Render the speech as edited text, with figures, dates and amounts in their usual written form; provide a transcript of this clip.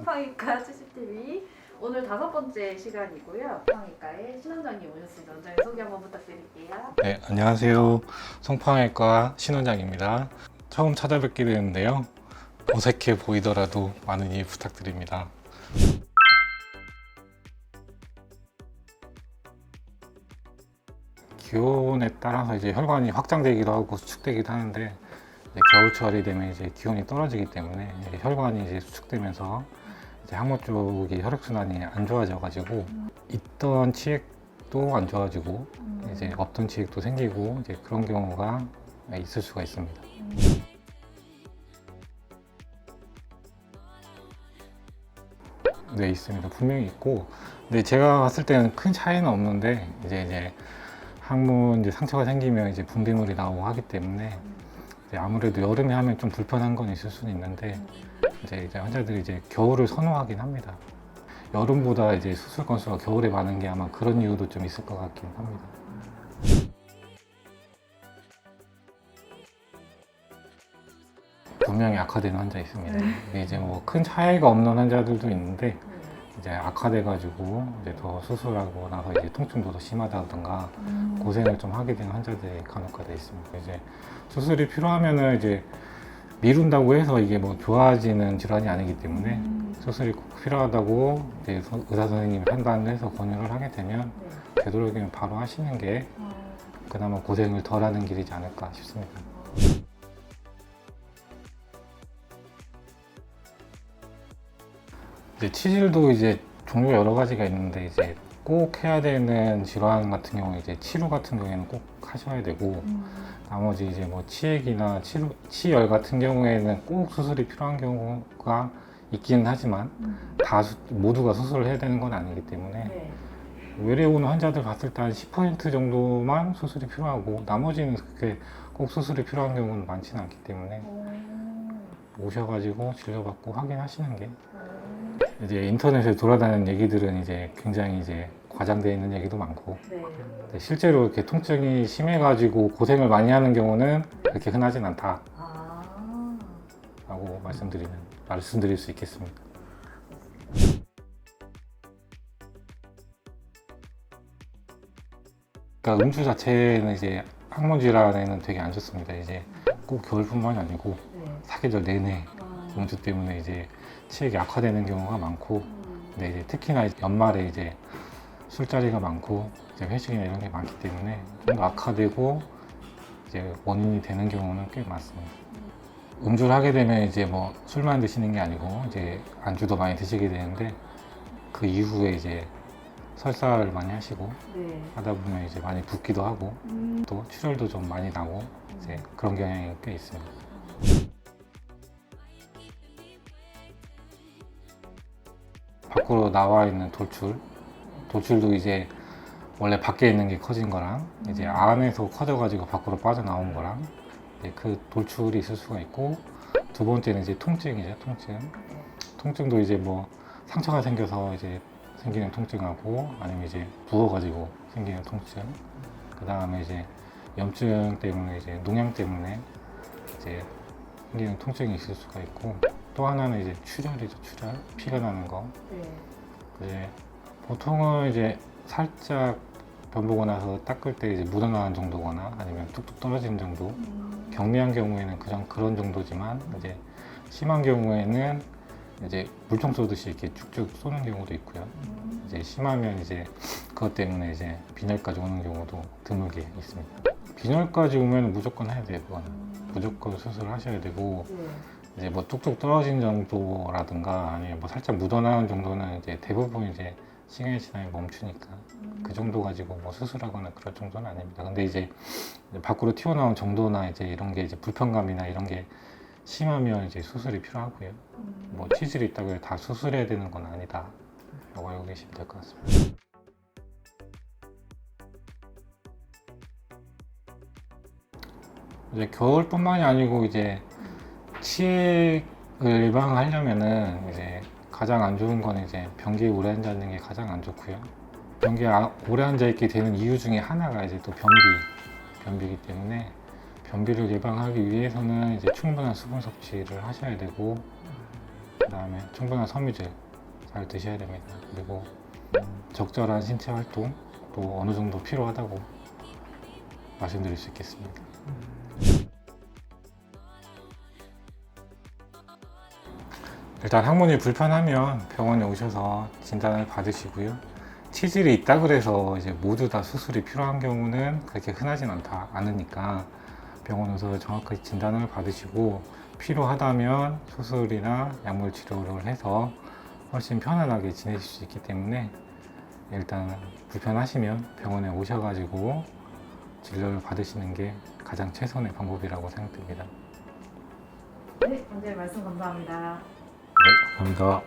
성형외과 CCTV 오늘 5번째 시간이고요. 성형외과의 신원장님 오셨습니다. 원장님 소개 한번 부탁드릴게요. 네, 안녕하세요. 성형외과 신원장입니다. 처음 찾아뵙게 되는데요. 어색해 보이더라도 많은 이해 부탁드립니다. 기온에 따라서 이제 혈관이 확장되기도 하고 수축되기도 하는데 이제 겨울철이 되면 이제 기온이 떨어지기 때문에 이제 혈관이 이제 수축되면서 이제 항문 쪽이 혈액순환이 안 좋아져가지고 있던 치액도 안 좋아지고 이제 없던 치액도 생기고 이제 그런 경우가 있을 수가 있습니다. 네, 있습니다. 분명히 있고, 근데 제가 봤을 때는 큰 차이는 없는데 이제 항문 이제 상처가 생기면 이제 분비물이 나오고 하기 때문에 이제 아무래도 여름에 하면 좀 불편한 건 있을 수는 있는데 이제 환자들이 이제 겨울을 선호하긴 합니다. 여름보다 이제 수술 건수가 겨울에 많은 게 아마 그런 이유도 좀 있을 것 같긴 합니다. 분명히 악화되는 환자 있습니다. 근데 이제 뭐 큰 차이가 없는 환자들도 있는데 이제 악화돼가지고 이제 더 수술하고 나서 이제 통증도 더 심하다든가 고생을 좀 하게 되는 환자들이 간혹가다 있습니다. 이제 수술이 필요하면은 이제 미룬다고 해서 이게 뭐 좋아지는 질환이 아니기 때문에 수술이 꼭 필요하다고 이제 의사 선생님이 판단을 해서 권유를 하게 되면 되도록이면 바로 하시는 게 그나마 고생을 덜하는 길이지 않을까 싶습니다. 이제 치질도 이제 종류가 여러 가지가 있는데 이제 꼭 해야 되는 질환 같은 경우 이제 치료 같은 경우에는 꼭 하셔야 되고 나머지 이제 뭐 치액이나 치열 같은 경우에는 꼭 수술이 필요한 경우가 있기는 하지만 모두가 수술을 해야 되는 건 아니기 때문에 외래 오는 환자들 봤을 때 한 10% 정도만 수술이 필요하고 나머지는 그렇게 꼭 수술이 필요한 경우는 많지는 않기 때문에 오셔가지고 진료받고 확인하시는 게 이제 인터넷에 돌아다니는 얘기들은 이제 굉장히 이제 과장되어 있는 얘기도 많고 근데 실제로 이렇게 통증이 심해가지고 고생을 많이 하는 경우는 그렇게 흔하진 않다 라고 말씀드릴 수 있겠습니다. 그러니까 음주 자체는 이제 항문 질환에는 되게 안 좋습니다. 이제 꼭 겨울뿐만이 아니고 사계절 내내 음주 때문에 이제 치액이 악화되는 경우가 많고, 근데 이제 특히나 이제 연말에 이제 술자리가 많고 이제 회식이나 이런 게 많기 때문에 좀 더 악화되고 이제 원인이 되는 경우는 꽤 많습니다. 음주를 하게 되면 이제 뭐 술만 드시는 게 아니고 이제 안주도 많이 드시게 되는데 그 이후에 이제 설사를 많이 하시고 하다 보면 이제 많이 붓기도 하고 또 출혈도 좀 많이 나고 이제 그런 경향이 꽤 있습니다. 밖으로 나와 있는 돌출도 이제 원래 밖에 있는 게 커진 거랑 이제 안에서 커져가지고 밖으로 빠져나온 거랑 이제 그 돌출이 있을 수가 있고, 두 번째는 이제 통증이죠. 통증도 이제 뭐 상처가 생겨서 이제 생기는 통증하고 아니면 이제 부어가지고 생기는 통증, 그 다음에 이제 염증 때문에 이제 농양 때문에 이제 생기는 통증이 있을 수가 있고, 또 하나는 이제 출혈이죠. 피가 나는 거. 이제 보통은 이제 살짝 변 보고 나서 닦을 때 이제 묻어나는 정도거나 아니면 뚝뚝 떨어지는 정도, 경미한 경우에는 그런 정도지만 이제 심한 경우에는 이제 물총 쏘듯이 이렇게 쭉쭉 쏘는 경우도 있고요. 이제 심하면 이제 그것 때문에 이제 빈혈까지 오는 경우도 드물게 있습니다. 빈혈까지 오면 무조건 해야 돼요. 그거는 무조건 수술을 하셔야 되고, 이제 뭐 뚝뚝 떨어진 정도라든가 아니면 뭐 살짝 묻어나는 정도는 이제 대부분 이제 시간이 지나면 멈추니까 그 정도 가지고 뭐 수술하거나 그럴 정도는 아닙니다. 근데 이제 밖으로 튀어나온 정도나 이제 이런 게 이제 불편감이나 이런 게 심하면 이제 수술이 필요하고요. 뭐 치질이 있다고 해서 다 수술해야 되는 건 아니다 라고 알고 계시면 될 것 같습니다. 이제 겨울뿐만이 아니고 이제 치액을 예방하려면은 이제 가장 안 좋은 건 이제 변기에 오래 앉아 있는 게 가장 안 좋고요. 변기에 오래 앉아 있게 되는 이유 중에 하나가 이제 또 변비이기 때문에 변비를 예방하기 위해서는 이제 충분한 수분 섭취를 하셔야 되고, 그다음에 충분한 섬유질 잘 드셔야 됩니다. 그리고 적절한 신체 활동 또 어느 정도 필요하다고 말씀드릴 수 있겠습니다. 일단 항문이 불편하면 병원에 오셔서 진단을 받으시고요. 치질이 있다 그래서 이제 모두 다 수술이 필요한 경우는 그렇게 흔하진 않으니까 병원 오셔서 정확하게 진단을 받으시고 필요하다면 수술이나 약물 치료를 해서 훨씬 편안하게 지내실 수 있기 때문에 일단 불편하시면 병원에 오셔가지고 진료를 받으시는 게 가장 최선의 방법이라고 생각됩니다. 네, 원장님 말씀 감사합니다. 네, 감사합니다.